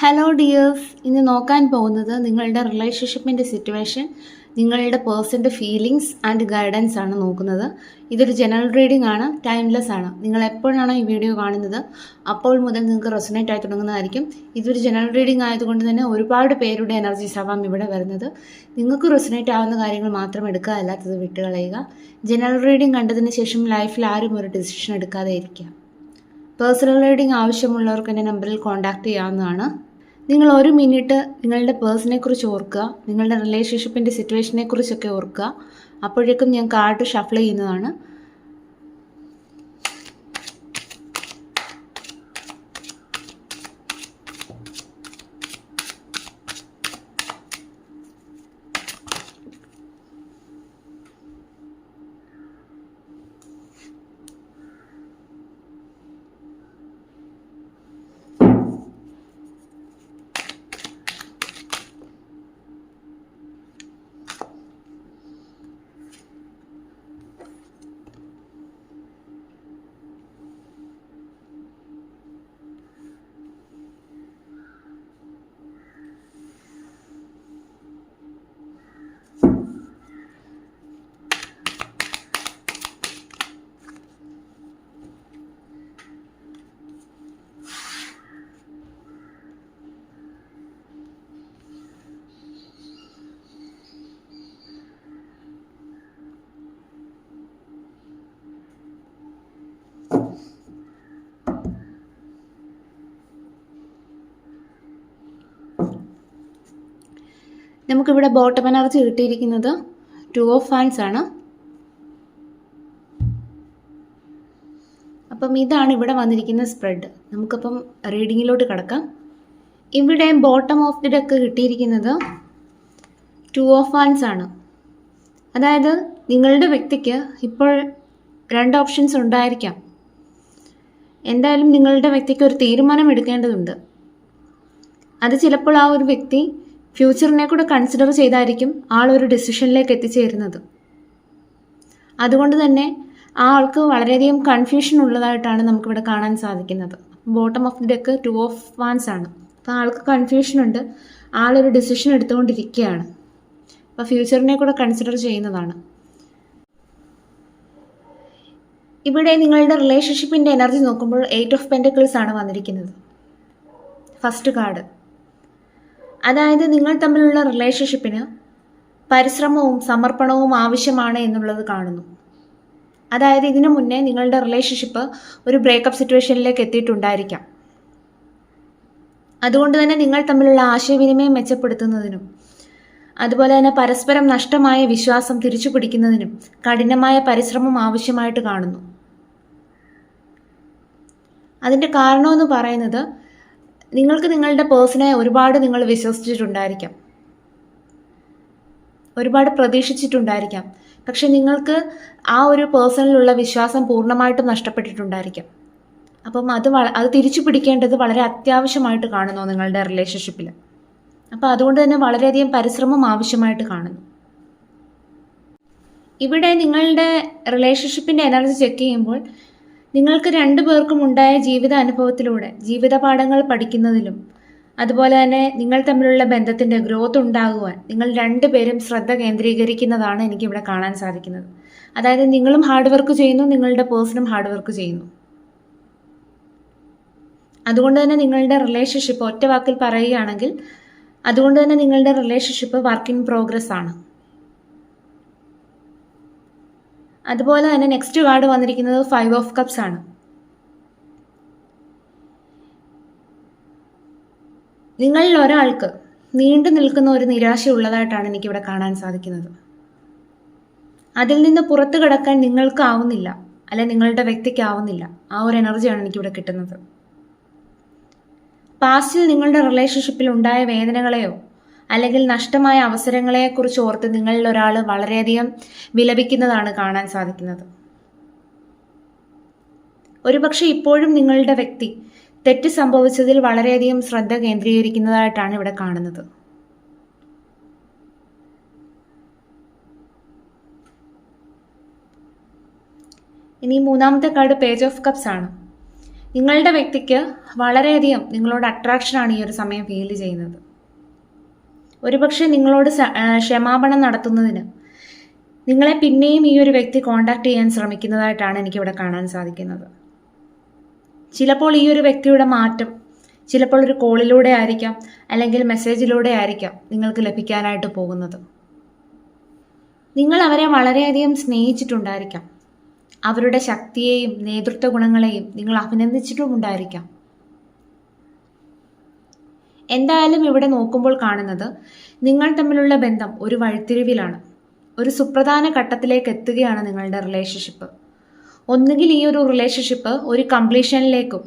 Hello dears, ഇന്ന് നോക്കാൻ പോകുന്നത് നിങ്ങളുടെ റിലേഷൻഷിപ്പിൻ്റെ സിറ്റുവേഷൻ, നിങ്ങളുടെ പേഴ്സൻ്റെ ഫീലിങ്സ് ആൻഡ് ഗൈഡൻസ് ആണ് നോക്കുന്നത്. ഇതൊരു ജനറൽ റീഡിംഗ് ആണ്, ടൈംലെസ് ആണ്. നിങ്ങൾ എപ്പോഴാണോ ഈ വീഡിയോ കാണുന്നത് അപ്പോൾ മുതൽ നിങ്ങൾക്ക് റെസൊനേറ്റ് ആയി തുടങ്ങുന്നതായിരിക്കും. ഇതൊരു ജനറൽ റീഡിംഗ് ആയതുകൊണ്ട് തന്നെ ഒരുപാട് പേരുടെ എനർജീസ് ആവാം ഇവിടെ വരുന്നത്. നിങ്ങൾക്ക് റെസൊനേറ്റ് ആവുന്ന കാര്യങ്ങൾ മാത്രം എടുക്കുക, അല്ലാത്തത് വിട്ടുകളയുക. ജനറൽ റീഡിംഗ് കണ്ടതിന് ശേഷം ലൈഫിൽ ആരും ഒരു ഡിസിഷൻ എടുക്കാതെ ഇരിക്കുക. പേഴ്സണൽ റീഡിംഗ് ആവശ്യമുള്ളവർക്ക് എൻ്റെ നമ്പറിൽ കോൺടാക്റ്റ് ചെയ്യാവുന്നതാണ്. നിങ്ങൾ ഒരു മിനിറ്റ് നിങ്ങളുടെ പേഴ്സണെ കുറിച്ച് ഓർക്കുക, നിങ്ങളുടെ റിലേഷൻഷിപ്പിൻ്റെ സിറ്റുവേഷനെ കുറിച്ചൊക്കെ ഓർക്കുക. അപ്പോഴേക്കും ഞാൻ കാർഡ് ഷഫിൾ ചെയ്യുന്നതാണ്. നമുക്കിവിടെ ബോട്ടം എനർജി കിട്ടിയിരിക്കുന്നത് 2 ഓഫ് ഫാൻസ് ആണ്. അപ്പം ഇതാണ് ഇവിടെ വന്നിരിക്കുന്ന സ്പ്രെഡ്. നമുക്കപ്പം റീഡിങ്ങിലോട്ട് കിടക്കാം. ഇവിടെ ബോട്ടം ഓഫ് ദി ഡെക്ക് കിട്ടിയിരിക്കുന്നത് 2 ഓഫ് ഫാൻസ് ആണ്. അതായത് നിങ്ങളുടെ വ്യക്തിക്ക് ഇപ്പോൾ 2 ഓപ്ഷൻസ് ഉണ്ടായിരിക്കാം. എന്തായാലും നിങ്ങളുടെ വ്യക്തിക്ക് ഒരു തീരുമാനം എടുക്കേണ്ടതുണ്ട്. അത് ചിലപ്പോൾ ആ ഒരു വ്യക്തി ഫ്യൂച്ചറിനെ കൂടെ കൺസിഡർ ചെയ്തായിരിക്കും ആളൊരു ഡിസിഷനിലേക്ക് എത്തിച്ചേരുന്നത്. അതുകൊണ്ട് തന്നെ ആ ആൾക്ക് വളരെയധികം കൺഫ്യൂഷൻ ഉള്ളതായിട്ടാണ് നമുക്കിവിടെ കാണാൻ സാധിക്കുന്നത്. Bottom of the deck 2 of wands ആണ്. അപ്പോൾ ആൾക്ക് കൺഫ്യൂഷൻ ഉണ്ട്, ആളൊരു ഡിസിഷൻ എടുത്തുകൊണ്ടിരിക്കുകയാണ്. അപ്പോൾ ഫ്യൂച്ചറിനെ കൂടെ കൺസിഡർ ചെയ്യുന്നതാണ്. ഇവിടെ നിങ്ങളുടെ റിലേഷൻഷിപ്പിൻ്റെ എനർജി നോക്കുമ്പോൾ 8 ഓഫ് പെൻറ്റക്കിൾസ് ആണ് വന്നിരിക്കുന്നത്, ഫസ്റ്റ് കാർഡ്. അതായത് നിങ്ങൾ തമ്മിലുള്ള റിലേഷൻഷിപ്പിന് പരിശ്രമവും സമർപ്പണവും ആവശ്യമാണ് എന്നുള്ളത് കാണുന്നു. അതായത് ഇതിനു മുന്നേ നിങ്ങളുടെ റിലേഷൻഷിപ്പ് ഒരു ബ്രേക്കപ്പ് സിറ്റുവേഷനിലേക്ക് എത്തിയിട്ടുണ്ടായിരിക്കാം. അതുകൊണ്ട് തന്നെ നിങ്ങൾ തമ്മിലുള്ള ആശയവിനിമയം മെച്ചപ്പെടുത്തുന്നതിനും അതുപോലെ തന്നെ പരസ്പരം നഷ്ടമായ വിശ്വാസം തിരിച്ചു പിടിക്കുന്നതിനും കഠിനമായ പരിശ്രമം ആവശ്യമായിട്ട് കാണുന്നു. അതിൻ്റെ കാരണമെന്ന് പറയുന്നത് നിങ്ങൾക്ക് നിങ്ങളുടെ പേഴ്സണെ ഒരുപാട് നിങ്ങൾ വിശ്വസിച്ചിട്ടുണ്ടായിരിക്കാം, ഒരുപാട് പ്രതീക്ഷിച്ചിട്ടുണ്ടായിരിക്കാം. പക്ഷെ നിങ്ങൾക്ക് ആ ഒരു പേഴ്സണിലുള്ള വിശ്വാസം പൂർണ്ണമായിട്ടും നഷ്ടപ്പെട്ടിട്ടുണ്ടായിരിക്കാം. അപ്പം അത് തിരിച്ചു പിടിക്കേണ്ടത് വളരെ അത്യാവശ്യമായിട്ട് കാണുന്നു നിങ്ങളുടെ റിലേഷൻഷിപ്പിൽ. അപ്പോൾ അതുകൊണ്ട് തന്നെ വളരെയധികം പരിശ്രമം ആവശ്യമായിട്ട് കാണുന്നു. ഇവിടെ നിങ്ങളുടെ റിലേഷൻഷിപ്പിൻ്റെ എനർജി ചെക്ക് ചെയ്യുമ്പോൾ നിങ്ങൾക്ക് 2 പേർക്കും ഉണ്ടായ ജീവിത അനുഭവത്തിലൂടെ ജീവിത പാഠങ്ങൾ പഠിക്കുന്നതിലും അതുപോലെ തന്നെ നിങ്ങൾ തമ്മിലുള്ള ബന്ധത്തിൻ്റെ ഗ്രോത്ത് ഉണ്ടാകുവാൻ നിങ്ങൾ 2 പേരും ശ്രദ്ധ കേന്ദ്രീകരിക്കുന്നതാണ് എനിക്കിവിടെ കാണാൻ സാധിക്കുന്നത്. അതായത് നിങ്ങളും ഹാർഡ് വർക്ക് ചെയ്യുന്നു, നിങ്ങളുടെ പേഴ്സണും ഹാർഡ് വർക്ക് ചെയ്യുന്നു. അതുകൊണ്ട് തന്നെ നിങ്ങളുടെ റിലേഷൻഷിപ്പ്, ഒറ്റ വാക്കിൽ പറയുകയാണെങ്കിൽ, അതുകൊണ്ട് തന്നെ നിങ്ങളുടെ റിലേഷൻഷിപ്പ് വർക്ക് ഇൻ പ്രോഗ്രസ് ആണ്. അതുപോലെ തന്നെ നെക്സ്റ്റ് കാർഡ് വന്നിരിക്കുന്നത് 5 ഓഫ് കപ്സ് ആണ്. നിങ്ങളിൽ ഒരാൾക്ക് നീണ്ടു നിൽക്കുന്ന ഒരു നിരാശ ഉള്ളതായിട്ടാണ് എനിക്കിവിടെ കാണാൻ സാധിക്കുന്നത്. അതിൽ നിന്ന് പുറത്തു കടക്കാൻ നിങ്ങൾക്കാവുന്നില്ല, അല്ലെ നിങ്ങളുടെ വ്യക്തിക്കാവുന്നില്ല. ആ ഒരു എനർജിയാണ് എനിക്കിവിടെ കിട്ടുന്നത്. പാസ്റ്റിൽ നിങ്ങളുടെ റിലേഷൻഷിപ്പിൽ ഉണ്ടായ വേദനകളെയോ അല്ലെങ്കിൽ നഷ്ടമായ അവസരങ്ങളെക്കുറിച്ച് ഓർത്ത് നിങ്ങളിൽ ഒരാൾ വളരെയധികം വിലപിക്കുന്നതാണ് കാണാൻ സാധിക്കുന്നത്. ഒരുപക്ഷെ ഇപ്പോഴും നിങ്ങളുടെ വ്യക്തി തെറ്റ് സംഭവിച്ചതിൽ വളരെയധികം ശ്രദ്ധ കേന്ദ്രീകരിക്കുന്നതായിട്ടാണ് ഇവിടെ കാണുന്നത്. ഇനി മൂന്നാമത്തെ കാർഡ് പേജ് ഓഫ് കപ്സ് ആണ്. നിങ്ങളുടെ വ്യക്തിക്ക് വളരെയധികം നിങ്ങളോട് അട്രാക്ഷനാണ് ഈ ഒരു സമയം ഫീൽ ചെയ്യുന്നത്. ഒരുപക്ഷെ നിങ്ങളോട് ക്ഷമാപണം നടത്തുന്നതിന് നിങ്ങളെ പിന്നെയും ഈ ഒരു വ്യക്തി കോണ്ടാക്ട് ചെയ്യാൻ ശ്രമിക്കുന്നതായിട്ടാണ് എനിക്കിവിടെ കാണാൻ സാധിക്കുന്നത്. ചിലപ്പോൾ ഈ ഒരു വ്യക്തിയുടെ മാറ്റം ചിലപ്പോൾ ഒരു കോളിലൂടെ ആയിരിക്കാം, അല്ലെങ്കിൽ മെസ്സേജിലൂടെ ആയിരിക്കാം നിങ്ങൾക്ക് ലഭിക്കാനായിട്ട് പോകുന്നത്. നിങ്ങൾ അവരെ വളരെയധികം സ്നേഹിച്ചിട്ടുണ്ടായിരിക്കാം. അവരുടെ ശക്തിയെയും നേതൃത്വ ഗുണങ്ങളെയും നിങ്ങൾ അഭിനന്ദിച്ചിട്ടുമുണ്ടായിരിക്കാം. എന്തായാലും ഇവിടെ നോക്കുമ്പോൾ കാണുന്നത് നിങ്ങൾ തമ്മിലുള്ള ബന്ധം ഒരു വഴിത്തിരിവിലാണ്. ഒരു സുപ്രധാന ഘട്ടത്തിലേക്ക് എത്തുകയാണ് നിങ്ങളുടെ റിലേഷൻഷിപ്പ്. ഒന്നുകിൽ ഈ ഒരു റിലേഷൻഷിപ്പ് ഒരു കംപ്ലീഷനിലേക്കും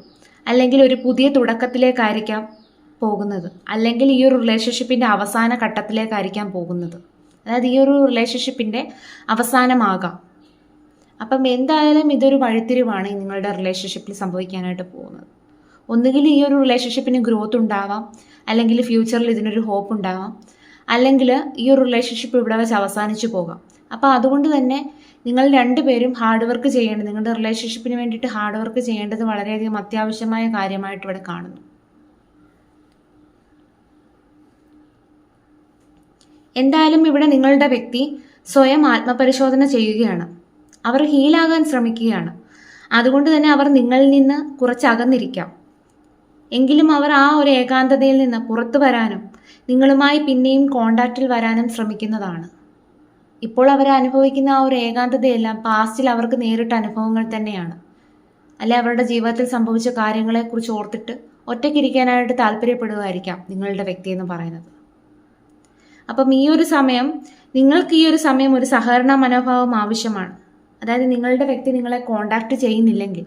അല്ലെങ്കിൽ ഒരു പുതിയ തുടക്കത്തിലേക്കായിരിക്കാം പോകുന്നത്, അല്ലെങ്കിൽ ഈ ഒരു റിലേഷൻഷിപ്പിൻ്റെ അവസാന ഘട്ടത്തിലേക്കായിരിക്കാം പോകുന്നത്. അതായത് ഈ ഒരു റിലേഷൻഷിപ്പിൻ്റെ അവസാനമാകാം. അപ്പം എന്തായാലും ഇതൊരു വഴിത്തിരിവാണ് നിങ്ങളുടെ റിലേഷൻഷിപ്പിൽ സംഭവിക്കാനായിട്ട് പോകുന്നത്. ഒന്നുകിൽ ഈ ഒരു റിലേഷൻഷിപ്പിന് ഗ്രോത്ത് ഉണ്ടാവാം, അല്ലെങ്കിൽ ഫ്യൂച്ചറിൽ ഇതിനൊരു ഹോപ്പ് ഉണ്ടാവാം, അല്ലെങ്കിൽ ഈ ഒരു റിലേഷൻഷിപ്പ് ഇവിടെ വെച്ച് അവസാനിച്ചു പോകാം. അപ്പോൾ അതുകൊണ്ട് തന്നെ നിങ്ങൾ രണ്ടുപേരും ഹാർഡ് വർക്ക് ചെയ്യേണ്ടത്, നിങ്ങളുടെ റിലേഷൻഷിപ്പിന് വേണ്ടിയിട്ട് ഹാർഡ് വർക്ക് ചെയ്യേണ്ടത് വളരെയധികം അത്യാവശ്യമായ കാര്യമായിട്ട് ഇവിടെ കാണുന്നു. എന്തായാലും ഇവിടെ നിങ്ങളുടെ വ്യക്തി സ്വയം ആത്മപരിശോധന ചെയ്യുകയാണ്. അവർ ഹീലാകാൻ ശ്രമിക്കുകയാണ്. അതുകൊണ്ട് തന്നെ അവർ നിങ്ങളിൽ നിന്ന് കുറച്ച് അകന്നിരിക്കാം. എങ്കിലും അവർ ആ ഒരു ഏകാന്തതയിൽ നിന്ന് പുറത്തു വരാനും നിങ്ങളുമായി പിന്നെയും കോണ്ടാക്റ്റിൽ വരാനും ശ്രമിക്കുന്നതാണ്. ഇപ്പോൾ അവർ അനുഭവിക്കുന്ന ആ ഒരു ഏകാന്തതയെല്ലാം പാസ്റ്റിൽ അവർക്ക് നേരിട്ട അനുഭവങ്ങൾ തന്നെയാണ്. അല്ലെ അവരുടെ ജീവിതത്തിൽ സംഭവിച്ച കാര്യങ്ങളെക്കുറിച്ച് ഓർത്തിട്ട് ഒറ്റയ്ക്കിരിക്കാനായിട്ട് താല്പര്യപ്പെടുകയായിരിക്കാം നിങ്ങളുടെ വ്യക്തി എന്ന് പറയുന്നത്. അപ്പം ഈ ഒരു സമയം നിങ്ങൾക്ക് ഈ ഒരു സമയം ഒരു സഹകരണ മനോഭാവം ആവശ്യമാണ്. അതായത് നിങ്ങളുടെ വ്യക്തി നിങ്ങളെ കോണ്ടാക്ട് ചെയ്യുന്നില്ലെങ്കിൽ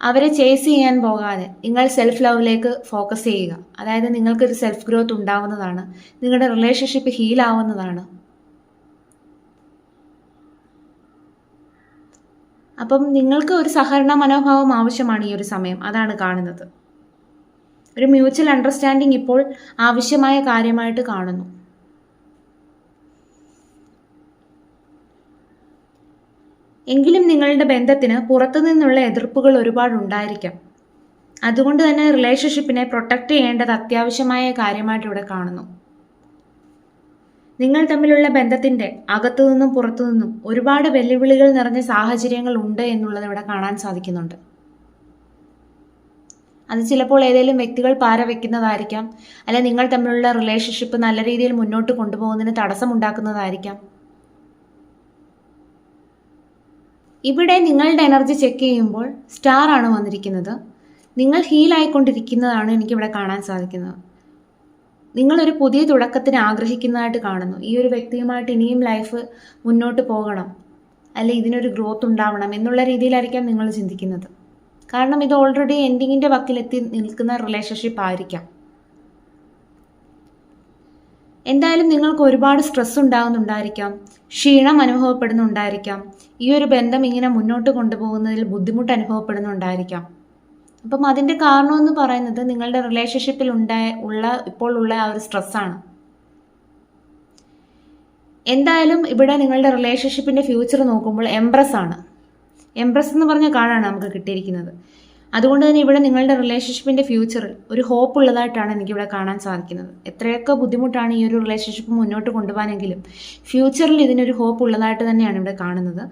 അവരെ ചേസ് ചെയ്യാൻ പോകാതെ നിങ്ങൾ സെൽഫ് ലവിലേക്ക് ഫോക്കസ് ചെയ്യുക. അതായത് നിങ്ങൾക്കൊരു സെൽഫ് ഗ്രോത്ത് ഉണ്ടാവുന്നതാണ്, നിങ്ങളുടെ റിലേഷൻഷിപ്പ് ഹീലാവുന്നതാണ്. അപ്പം നിങ്ങൾക്ക് ഒരു സഹകരണ മനോഭാവം ആവശ്യമാണ് ഈ ഒരു സമയം. അതാണ് കാണുന്നത്. ഒരു മ്യൂച്വൽ അണ്ടർസ്റ്റാൻഡിങ് ഇപ്പോൾ ആവശ്യമായ കാര്യമായിട്ട് കാണുന്നു. എങ്കിലും നിങ്ങളുടെ ബന്ധത്തിന് പുറത്തുനിന്നുള്ള എതിർപ്പുകൾ ഒരുപാട് ഉണ്ടായിരിക്കാം. അതുകൊണ്ട് തന്നെ റിലേഷൻഷിപ്പിനെ പ്രൊട്ടക്റ്റ് ചെയ്യേണ്ടത് അത്യാവശ്യമായ കാര്യമായിട്ട് ഇവിടെ കാണുന്നു. നിങ്ങൾ തമ്മിലുള്ള ബന്ധത്തിൻ്റെ അകത്തുനിന്നും പുറത്തുനിന്നും ഒരുപാട് വെല്ലുവിളികൾ നിറഞ്ഞ സാഹചര്യങ്ങൾ ഉണ്ട് എന്നുള്ളത് ഇവിടെ കാണാൻ സാധിക്കുന്നുണ്ട്. അത് ചിലപ്പോൾ ഏതെങ്കിലും വ്യക്തികൾ പാര വയ്ക്കുന്നതായിരിക്കാം, അല്ലെ നിങ്ങൾ തമ്മിലുള്ള റിലേഷൻഷിപ്പ് നല്ല രീതിയിൽ മുന്നോട്ട് കൊണ്ടുപോകുന്നതിന് തടസ്സമുണ്ടാക്കുന്നതായിരിക്കാം. ഇവിടെ നിങ്ങളുടെ എനർജി ചെക്ക് ചെയ്യുമ്പോൾ സ്റ്റാർ ആണ് വന്നിരിക്കുന്നത്. നിങ്ങൾ ഹീലായിക്കൊണ്ടിരിക്കുന്നതാണ് എനിക്കിവിടെ കാണാൻ സാധിക്കുന്നത്. നിങ്ങളൊരു പുതിയ തുടക്കത്തിന് ആഗ്രഹിക്കുന്നതായിട്ട് കാണുന്നു. ഈ ഒരു വ്യക്തിയുമായിട്ട് ഇനിയും ലൈഫ് മുന്നോട്ട് പോകണം, അല്ലെ ഇതിനൊരു ഗ്രോത്ത് ഉണ്ടാവണം എന്നുള്ള രീതിയിലായിരിക്കാം നിങ്ങൾ ചിന്തിക്കുന്നത്. കാരണം ഇത് ഓൾറെഡി എൻഡിങ്ങിൻ്റെ വക്കിലെത്തി നിൽക്കുന്ന റിലേഷൻഷിപ്പ് ആയിരിക്കാം. എന്തായാലും നിങ്ങൾക്ക് ഒരുപാട് സ്ട്രെസ് ഉണ്ടാകുന്നുണ്ടായിരിക്കാം, ക്ഷീണം അനുഭവപ്പെടുന്നുണ്ടായിരിക്കാം, ഈ ഒരു ബന്ധം ഇങ്ങനെ മുന്നോട്ട് കൊണ്ടുപോകുന്നതിൽ ബുദ്ധിമുട്ട് അനുഭവപ്പെടുന്നുണ്ടായിരിക്കാം. അപ്പം അതിൻ്റെ കാരണമെന്ന് പറയുന്നത് നിങ്ങളുടെ റിലേഷൻഷിപ്പിൽ ഇപ്പോൾ ഉള്ള ആ ഒരു സ്ട്രെസ്സാണ്. എന്തായാലും ഇവിടെ നിങ്ങളുടെ റിലേഷൻഷിപ്പിൻ്റെ ഫ്യൂച്ചർ നോക്കുമ്പോൾ എംപ്രസ് ആണ്. എംപ്രസ് എന്ന് പറഞ്ഞ കാർഡാണ് നമുക്ക് കിട്ടിയിരിക്കുന്നത്. അതുകൊണ്ട് തന്നെ ഇവിടെ നിങ്ങളുടെ റിലേഷൻഷിപ്പിൻ്റെ ഫ്യൂച്ചറിൽ ഒരു ഹോപ്പ് ഉള്ളതായിട്ടാണ് എനിക്കിവിടെ കാണാൻ സാധിക്കുന്നത്. എത്രയൊക്കെ ബുദ്ധിമുട്ടാണ് ഈ ഒരു റിലേഷൻഷിപ്പ് മുന്നോട്ട് കൊണ്ടുപോകാനെങ്കിലും ഫ്യൂച്ചറിൽ ഇതിനൊരു ഹോപ്പ് ഉള്ളതായിട്ട് തന്നെയാണ് ഇവിടെ കാണുന്നത്.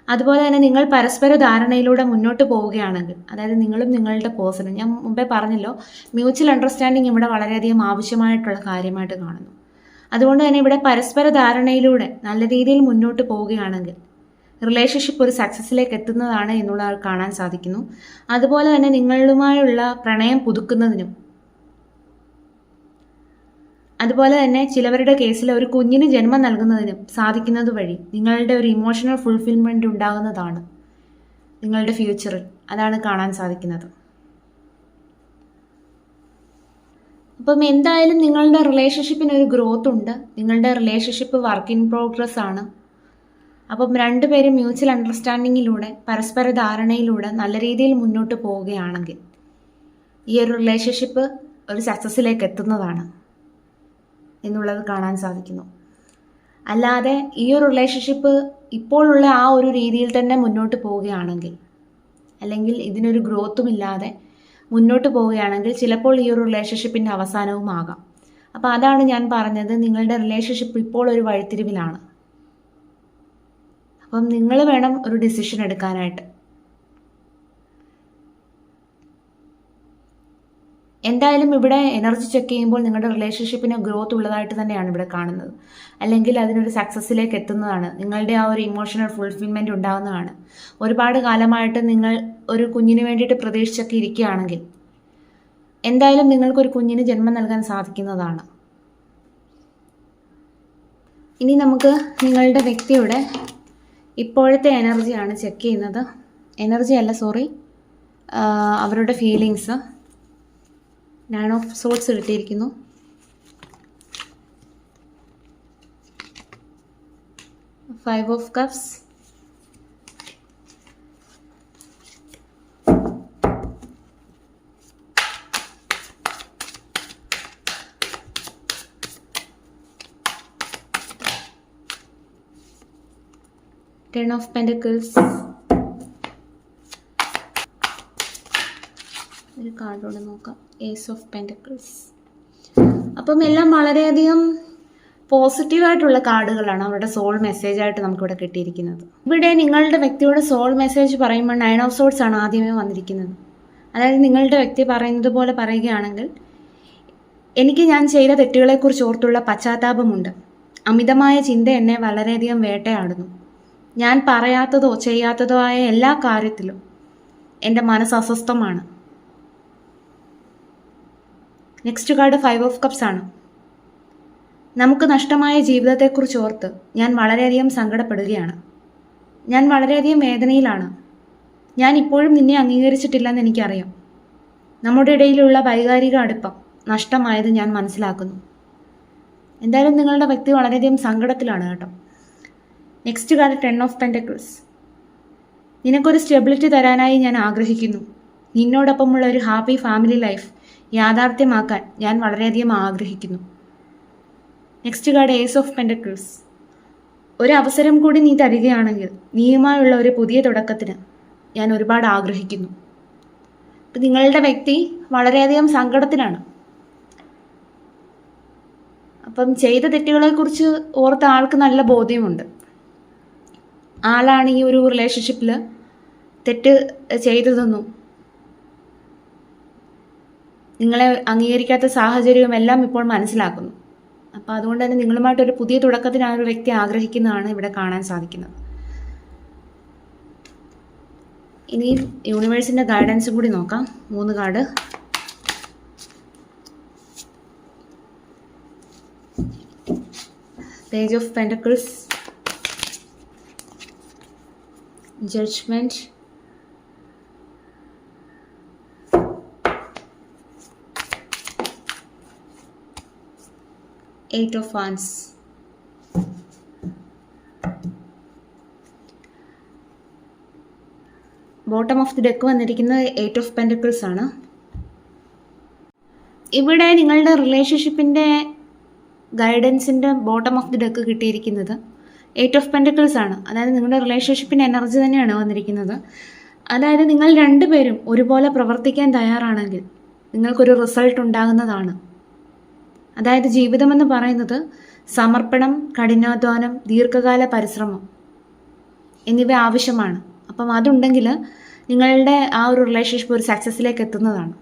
അതുപോലെ തന്നെ നിങ്ങൾ പരസ്പര ധാരണയിലൂടെ മുന്നോട്ട് പോവുകയാണെങ്കിൽ, അതായത് നിങ്ങളും നിങ്ങളുടെ പേഴ്സണും, ഞാൻ മുമ്പേ പറഞ്ഞല്ലോ മ്യൂച്വൽ അണ്ടർസ്റ്റാൻഡിങ് ഇവിടെ വളരെയധികം ആവശ്യമായിട്ടുള്ള കാര്യമായിട്ട് കാണുന്നു. അതുകൊണ്ട് തന്നെ ഇവിടെ പരസ്പര ധാരണയിലൂടെ നല്ല രീതിയിൽ മുന്നോട്ട് പോവുകയാണെങ്കിൽ റിലേഷൻഷിപ്പ് ഒരു സക്സസ്സിലേക്ക് എത്തുന്നതാണ് എന്നുള്ളത് കാണാൻ സാധിക്കുന്നു. അതുപോലെ തന്നെ നിങ്ങളുമായുള്ള പ്രണയം പുതുക്കുന്നതിനും, അതുപോലെ തന്നെ ചിലവരുടെ കേസിൽ ഒരു കുഞ്ഞിന് ജന്മം നൽകുന്നതിനും സാധിക്കുന്നത് വഴി നിങ്ങളുടെ ഒരു ഇമോഷണൽ ഫുൾഫിൽമെൻ്റ് ഉണ്ടാകുന്നതാണ് നിങ്ങളുടെ ഫ്യൂച്ചറിൽ. അതാണ് കാണാൻ സാധിക്കുന്നത്. അപ്പം എന്തായാലും നിങ്ങളുടെ റിലേഷൻഷിപ്പിന് ഒരു ഗ്രോത്ത് ഉണ്ട്. നിങ്ങളുടെ റിലേഷൻഷിപ്പ് വർക്ക് ഇൻ പ്രോഗ്രസ് ആണ്. അപ്പം രണ്ടുപേരും മ്യൂച്വൽ അണ്ടർസ്റ്റാൻഡിങ്ങിലൂടെ പരസ്പര ധാരണയിലൂടെ നല്ല രീതിയിൽ മുന്നോട്ട് പോവുകയാണെങ്കിൽ ഈ ഒരു റിലേഷൻഷിപ്പ് ഒരു സക്സസ്സിലേക്ക് എത്തുന്നതാണ് എന്നുള്ളത് കാണാൻ സാധിക്കുന്നു. അല്ലാതെ ഈ ഒരു റിലേഷൻഷിപ്പ് ഇപ്പോഴുള്ള ആ ഒരു രീതിയിൽ തന്നെ മുന്നോട്ട് പോവുകയാണെങ്കിൽ അല്ലെങ്കിൽ ഇതിനൊരു ഗ്രോത്തും ഇല്ലാതെ മുന്നോട്ട് പോവുകയാണെങ്കിൽ ചിലപ്പോൾ ഈ ഒരു റിലേഷൻഷിപ്പിൻ്റെ അവസാനവും ആകാം. അപ്പോൾ അതാണ് ഞാൻ പറഞ്ഞത്, നിങ്ങളുടെ റിലേഷൻഷിപ്പ് ഇപ്പോൾ ഒരു വഴിത്തിരിവിലാണ്. അപ്പം നിങ്ങൾ വേണം ഒരു ഡിസിഷൻ എടുക്കാനായിട്ട്. എന്തായാലും ഇവിടെ എനർജി ചെക്ക് ചെയ്യുമ്പോൾ നിങ്ങളുടെ റിലേഷൻഷിപ്പിന് ഗ്രോത്ത് ഉള്ളതായിട്ട് തന്നെയാണ് ഇവിടെ കാണുന്നത്. അല്ലെങ്കിൽ അതിനൊരു സക്സസ്സിലേക്ക് എത്തുന്നതാണ്. നിങ്ങളുടെ ആ ഒരു ഇമോഷണൽ ഫുൾഫിൽമെൻറ്റ് ഉണ്ടാകുന്നതാണ്. ഒരുപാട് കാലമായിട്ട് നിങ്ങൾ ഒരു കുഞ്ഞിന് വേണ്ടിയിട്ട് പ്രതീക്ഷിച്ചൊക്കെ ഇരിക്കുകയാണെങ്കിൽ എന്തായാലും നിങ്ങൾക്കൊരു കുഞ്ഞിന് ജന്മം നൽകാൻ സാധിക്കുന്നതാണ്. ഇനി നമുക്ക് നിങ്ങളുടെ വ്യക്തിയുടെ ഇപ്പോഴത്തെ എനർജിയാണ് ചെക്ക് ചെയ്യുന്നത്. എനർജി അല്ല, സോറി, അവരുടെ ഫീലിങ്സ്. 9 ഓഫ് സോർട്സ് കിട്ടിയിരിക്കുന്നു. Five of cups, Ten of Pentacles. ഒരു കാർഡോടെ നോക്കാം, Ace of Pentacles. അപ്പം എല്ലാം വളരെയധികം പോസിറ്റീവായിട്ടുള്ള കാർഡുകളാണ് അവരുടെ സോൾ മെസ്സേജായിട്ട് നമുക്കിവിടെ കിട്ടിയിരിക്കുന്നത്. ഇവിടെ നിങ്ങളുടെ വ്യക്തിയുടെ സോൾ മെസ്സേജ് പറയുമ്പോൾ 9 ഓഫ് സോർട്സ് ആണ് ആദ്യമേ വന്നിരിക്കുന്നത്. അതായത് നിങ്ങളുടെ വ്യക്തി പറയുന്നത് പോലെ പറയുകയാണെങ്കിൽ, എനിക്ക് ഞാൻ ചെയ്ത തെറ്റുകളെക്കുറിച്ച് ഓർത്തുള്ള പശ്ചാത്താപമുണ്ട്. അമിതമായ ചിന്ത എന്നെ വളരെയധികം വേട്ടയാടുന്നു. ഞാൻ പറയാത്തതോ ചെയ്യാത്തതോ ആയ എല്ലാ കാര്യത്തിലും എൻ്റെ മനസ്സ് അസ്വസ്ഥമാണ്. നെക്സ്റ്റ് കാർഡ് 5 ഓഫ് കപ്സ് ആണ്. നമുക്ക് നഷ്ടമായ ജീവിതത്തെക്കുറിച്ച് ഓർത്ത് ഞാൻ വളരെയധികം സങ്കടപ്പെടുകയാണ്. ഞാൻ വളരെയധികം വേദനയിലാണ്. ഞാൻ ഇപ്പോഴും നിന്നെ അംഗീകരിച്ചിട്ടില്ലെന്ന് എനിക്കറിയാം. നമ്മുടെ ഇടയിലുള്ള വൈകാരിക അടുപ്പം നഷ്ടമായത് ഞാൻ മനസ്സിലാക്കുന്നു. എന്തായാലും നിങ്ങളുടെ വ്യക്തി വളരെയധികം സങ്കടത്തിലാണ് കേട്ടോ. Next card 10 of pentacles. നിനക്കൊരു സ്റ്റെബിലിറ്റി തരാനായി ഞാൻ ആഗ്രഹിക്കുന്നു. നിന്നോടൊപ്പമുള്ള ഒരു ഹാപ്പി ഫാമിലി ലൈഫ് യാഥാർത്ഥ്യമാക്കാൻ ഞാൻ വളരെയധികം ആഗ്രഹിക്കുന്നു. Next card ace of pentacles. ഒരു അവസരം കൂടി നീ തരികയാണെങ്കിൽ നീയുമായുള്ള ഒരു പുതിയ തുടക്കത്തിന് ഞാൻ ഒരുപാട് ആഗ്രഹിക്കുന്നു. അപ്പം നിങ്ങളുടെ വ്യക്തി വളരെയധികം സങ്കടത്തിലാണ്. അപ്പം ചെയ്ത തെറ്റുകളെക്കുറിച്ച് ഓർത്ത ആൾക്ക് നല്ല ബോധ്യമുണ്ട്. ആളാണ് ഈ ഒരു റിലേഷൻഷിപ്പിൽ തെറ്റ് ചെയ്തതെന്നും നിങ്ങളെ അംഗീകരിക്കാത്ത സാഹചര്യവും എല്ലാം ഇപ്പോൾ മനസ്സിലാക്കുന്നു. അപ്പോൾ അതുകൊണ്ട് തന്നെ നിങ്ങളുമായിട്ടൊരു പുതിയ തുടക്കത്തിന് ആ ഒരു വ്യക്തി ആഗ്രഹിക്കുന്നതാണ് ഇവിടെ കാണാൻ സാധിക്കുന്നത്. ഇനി യൂണിവേഴ്സിൻ്റെ ഗൈഡൻസും കൂടി നോക്കാം. 3 card. Page of pentacles, Judgment, Eight of Wands. Bottom of the deck വന്നിരിക്കുന്നത് 8 ഓഫ് പെൻറ്റക്കിൾസ് ആണ്. ഇവിടെ നിങ്ങളുടെ റിലേഷൻഷിപ്പിൻ്റെ ഗൈഡൻസിൻ്റെ ബോട്ടം ഓഫ് ദി ഡെക്ക് കിട്ടിയിരിക്കുന്നത് 8 ഓഫ് പെൻറ്റക്കിൾസ് ആണ്. അതായത് നിങ്ങളുടെ റിലേഷൻഷിപ്പിൻ്റെ എനർജി തന്നെയാണ് വന്നിരിക്കുന്നത്. അതായത് നിങ്ങൾ രണ്ടുപേരും ഒരുപോലെ പ്രവർത്തിക്കാൻ തയ്യാറാണെങ്കിൽ നിങ്ങൾക്കൊരു റിസൾട്ട് ഉണ്ടാകുന്നതാണ്. അതായത് ജീവിതമെന്ന് പറയുന്നത് സമർപ്പണം, കഠിനാധ്വാനം, ദീർഘകാല പരിശ്രമം എന്നിവ ആവശ്യമാണ്. അപ്പം അതുണ്ടെങ്കിൽ നിങ്ങളുടെ ആ ഒരു റിലേഷൻഷിപ്പ് ഒരു സക്സസ്സിലേക്ക് എത്തുന്നതാണ്.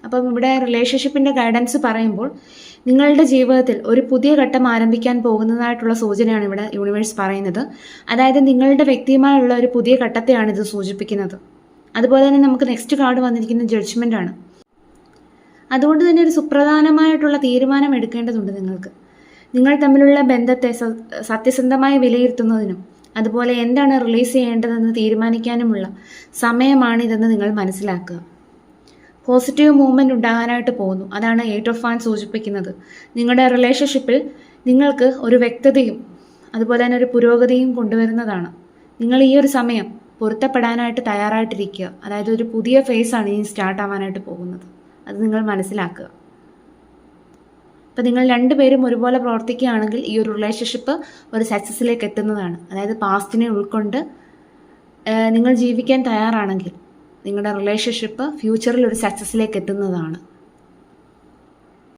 അപ്പം ഇവിടെ റിലേഷൻഷിപ്പിൻ്റെ ഗൈഡൻസ് പറയുമ്പോൾ നിങ്ങളുടെ ജീവിതത്തിൽ ഒരു പുതിയ ഘട്ടം ആരംഭിക്കാൻ പോകുന്നതായിട്ടുള്ള സൂചനയാണ് ഇവിടെ യൂണിവേഴ്സ് പറയുന്നത്. അതായത് നിങ്ങളുടെ വ്യക്തിയുമായുള്ള ഒരു പുതിയ ഘട്ടത്തെയാണ് ഇത് സൂചിപ്പിക്കുന്നത്. അതുപോലെ തന്നെ നമുക്ക് നെക്സ്റ്റ് കാർഡ് വന്നിരിക്കുന്ന ജഡ്ജ്മെൻ്റ് ആണ്. അതുകൊണ്ട് തന്നെ ഒരു സുപ്രധാനമായിട്ടുള്ള തീരുമാനം എടുക്കേണ്ടതുണ്ട് നിങ്ങൾക്ക്. നിങ്ങൾ തമ്മിലുള്ള ബന്ധത്തെ സത്യസന്ധമായി വിലയിരുത്തുന്നതിനും അതുപോലെ എന്താണ് റിലീസ് ചെയ്യേണ്ടതെന്ന് തീരുമാനിക്കാനുമുള്ള സമയമാണിതെന്ന് നിങ്ങൾ മനസ്സിലാക്കുക. പോസിറ്റീവ് മൂവ്മെൻറ്റ് ഉണ്ടാകാനായിട്ട് പോകുന്നു. അതാണ് 8 ഓഫ് വാൻസ് സൂചിപ്പിക്കുന്നത്. നിങ്ങളുടെ റിലേഷൻഷിപ്പിൽ നിങ്ങൾക്ക് ഒരു വ്യക്തതയും അതുപോലെ തന്നെ ഒരു പുരോഗതിയും കൊണ്ടുവരുന്നതാണ്. നിങ്ങൾ ഈ ഒരു സമയം പൊരുത്തപ്പെടാനായിട്ട് തയ്യാറായിട്ടിരിക്കുക. അതായത് ഒരു പുതിയ ഫേസാണ് ഇനി സ്റ്റാർട്ട് ആവാനായിട്ട് പോകുന്നത്. അത് നിങ്ങൾ മനസ്സിലാക്കുക. അപ്പോൾ നിങ്ങൾ രണ്ടുപേരും ഒരുപോലെ പ്രവർത്തിക്കുകയാണെങ്കിൽ ഈ ഒരു റിലേഷൻഷിപ്പ് ഒരു സക്സസ്സിലേക്ക് എത്തുന്നതാണ്. അതായത് പാസ്റ്റിനെ ഉൾക്കൊണ്ട് നിങ്ങൾ ജീവിക്കാൻ തയ്യാറാണെങ്കിൽ നിങ്ങളുടെ റിലേഷൻഷിപ്പ് ഫ്യൂച്ചറിൽ ഒരു സക്സസ്സിലേക്ക് എത്തുന്നതാണ്.